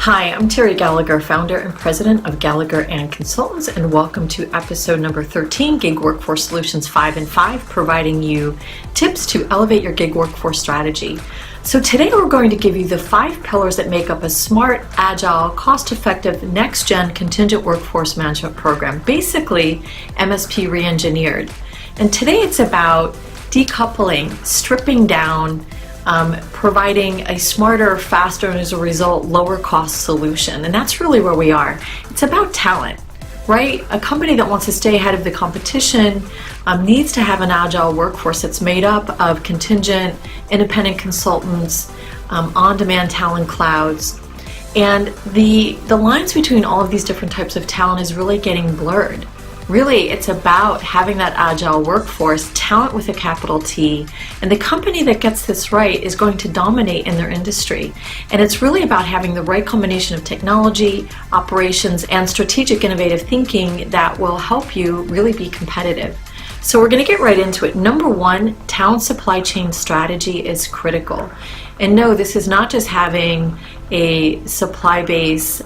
Hi, I'm TERRI Gallagher, founder and president of Gallagher & Consultants, and welcome to episode number 13, Gig Workforce Solutions 5 and 5, providing you tips to elevate your gig workforce strategy. So today we're going to give you the 5 pillars that make up a smart, agile, cost-effective, next-gen contingent workforce management program, basically MSP Reengineered. And today it's about decoupling, stripping down, providing a smarter, faster, and as a result, lower cost solution. And that's really where we are. It's about talent, right? A company that wants to stay ahead of the competition needs to have an agile workforce that's made up of contingent, independent consultants, on-demand talent clouds. And the lines between all of these different types of talent is really getting blurred. Really, it's about having that agile workforce, talent with a capital T, and the company that gets this right is going to dominate in their industry. And it's really about having the right combination of technology, operations, and strategic innovative thinking that will help you really be competitive. So we're going to get right into it. Number 1, talent supply chain strategy is critical. And no, this is not just having a supply base,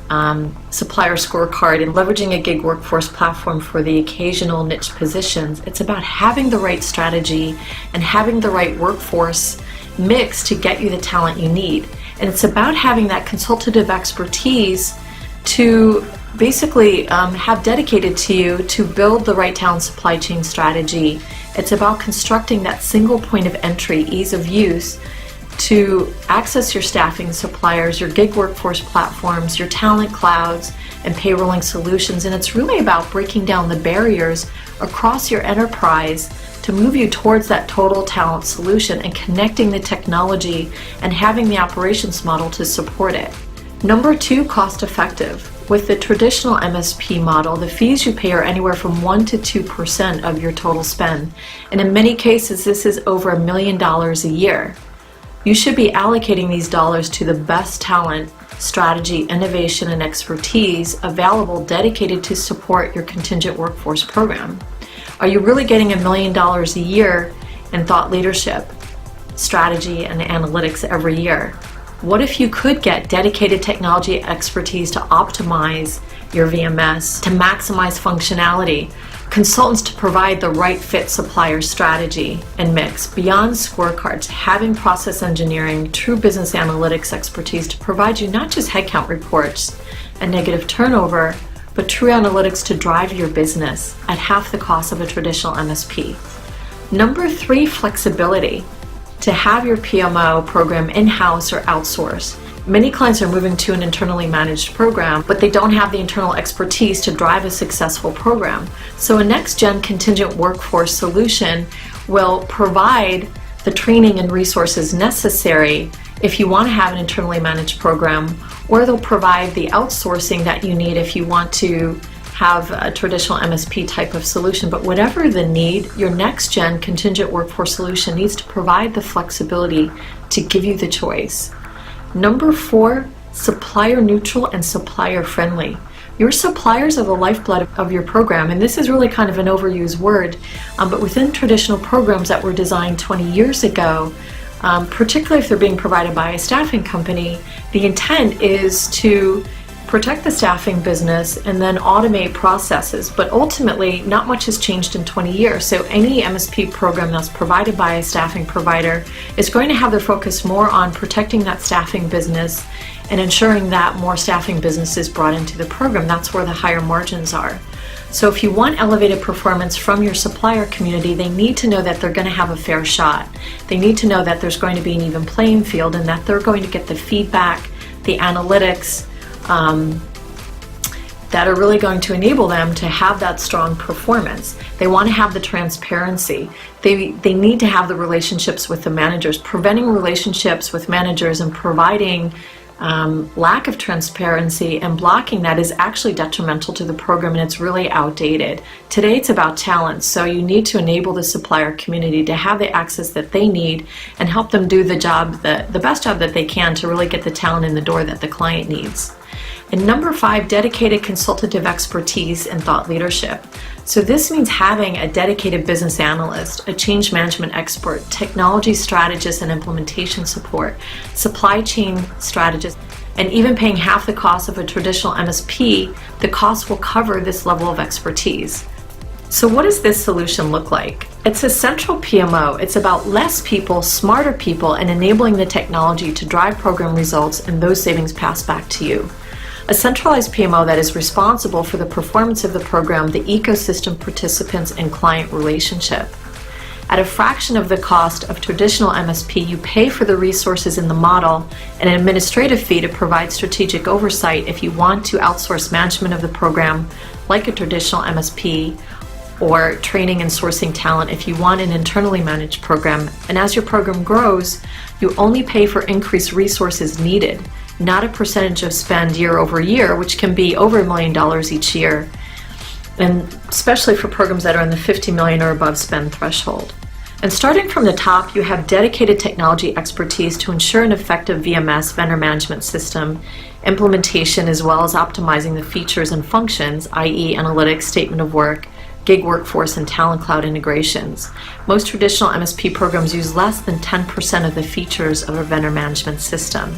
supplier scorecard and leveraging a gig workforce platform for the occasional niche positions. It's about having the right strategy and having the right workforce mix to get you the talent you need. And it's about having that consultative expertise to basically have dedicated to you to build the right talent supply chain strategy. It's about constructing that single point of entry, ease of use, to access your staffing suppliers, your gig workforce platforms, your talent clouds, and payrolling solutions. And it's really about breaking down the barriers across your enterprise to move you towards that total talent solution and connecting the technology and having the operations model to support it. Number 2, cost effective. With the traditional MSP model, the fees you pay are anywhere from 1 to 2% of your total spend. And in many cases, this is over $1 million a year. You should be allocating these dollars to the best talent, strategy, innovation, and expertise available dedicated to support your contingent workforce program. Are you really getting $1 million a year in thought leadership, strategy, and analytics every year? What if you could get dedicated technology expertise to optimize your VMS, to maximize functionality, consultants to provide the right fit supplier strategy and mix, beyond scorecards, having process engineering, true business analytics expertise to provide you not just headcount reports and negative turnover, but true analytics to drive your business at half the cost of a traditional MSP. Number 3, flexibility. To have your PMO program in-house or outsourced. Many clients are moving to an internally managed program, but they don't have the internal expertise to drive a successful program. So a next-gen contingent workforce solution will provide the training and resources necessary if you want to have an internally managed program, or they'll provide the outsourcing that you need if you want to have a traditional MSP type of solution. But whatever the need, your next-gen contingent workforce solution needs to provide the flexibility to give you the choice. Number 4, supplier neutral and supplier friendly. Your suppliers are the lifeblood of your program, and this is really kind of an overused word, but within traditional programs that were designed 20 years ago, particularly if they're being provided by a staffing company, the intent is to protect the staffing business and then automate processes. But ultimately, not much has changed in 20 years. So any MSP program that's provided by a staffing provider is going to have their focus more on protecting that staffing business and ensuring that more staffing business is brought into the program. That's where the higher margins are. So if you want elevated performance from your supplier community, they need to know that they're going to have a fair shot. They need to know that there's going to be an even playing field and that they're going to get the feedback, the analytics, that are really going to enable them to have that strong performance. They want to have the transparency. They need to have the relationships with the managers. Preventing relationships with managers and providing lack of transparency and blocking that is actually detrimental to the program, and it's really outdated. Today it's about talent, so you need to enable the supplier community to have the access that they need and help them do the job, the best job that they can to really get the talent in the door that the client needs. And number 5, dedicated consultative expertise and thought leadership. So this means having a dedicated business analyst, a change management expert, technology strategist and implementation support, supply chain strategist, And even paying half the cost of a traditional MSP, the cost will cover this level of expertise. So what does this solution look like? It's a central PMO. It's about less people, smarter people, and enabling the technology to drive program results and those savings passed back to you. A centralized PMO that is responsible for the performance of the program, the ecosystem, participants, and client relationship. At a fraction of the cost of traditional MSP, you pay for the resources in the model and an administrative fee to provide strategic oversight if you want to outsource management of the program like a traditional MSP, or training and sourcing talent if you want an internally managed program. And as your program grows, you only pay for increased resources needed, not a percentage of spend year over year, which can be over $1 million each year, and especially for programs that are in the $50 million or above spend threshold. And starting from the top, you have dedicated technology expertise to ensure an effective VMS, vendor management system, implementation, as well as optimizing the features and functions, i.e. analytics, statement of work, gig workforce, and talent cloud integrations. Most traditional MSP programs use less than 10% of the features of a vendor management system.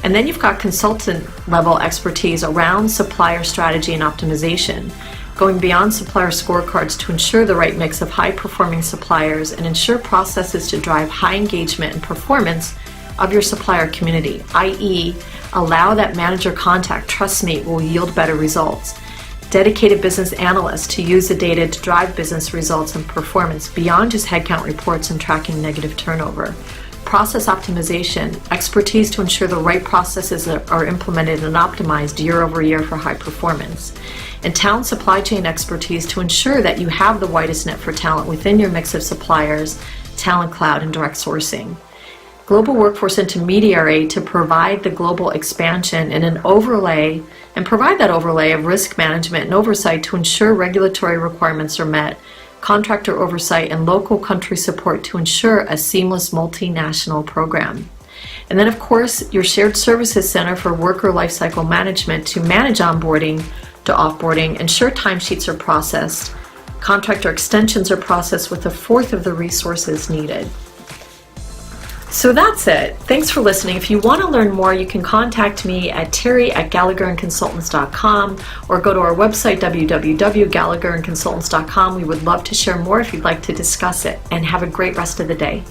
And then you've got consultant level expertise around supplier strategy and optimization, going beyond supplier scorecards to ensure the right mix of high performing suppliers and ensure processes to drive high engagement and performance of your supplier community, i.e. allow that manager contact, trust me, will yield better results. Dedicated business analysts to use the data to drive business results and performance beyond just headcount reports and tracking negative turnover. Process optimization, expertise to ensure the right processes are implemented and optimized year over year for high performance. And talent supply chain expertise to ensure that you have the widest net for talent within your mix of suppliers, talent cloud, and direct sourcing. Global workforce intermediary to provide the global expansion and an overlay, and provide that overlay of risk management and oversight to ensure regulatory requirements are met, contractor oversight, and local country support to ensure a seamless multinational program. And then of course your shared services center for worker lifecycle management to manage onboarding to offboarding, ensure timesheets are processed, contractor extensions are processed with a fourth of the resources needed. So that's it. Thanks for listening. If you want to learn more, you can contact me at TERRI@GallagherandConsultants.com or go to our website, www.GallagherandConsultants.com. We would love to share more if you'd like to discuss it, and have a great rest of the day.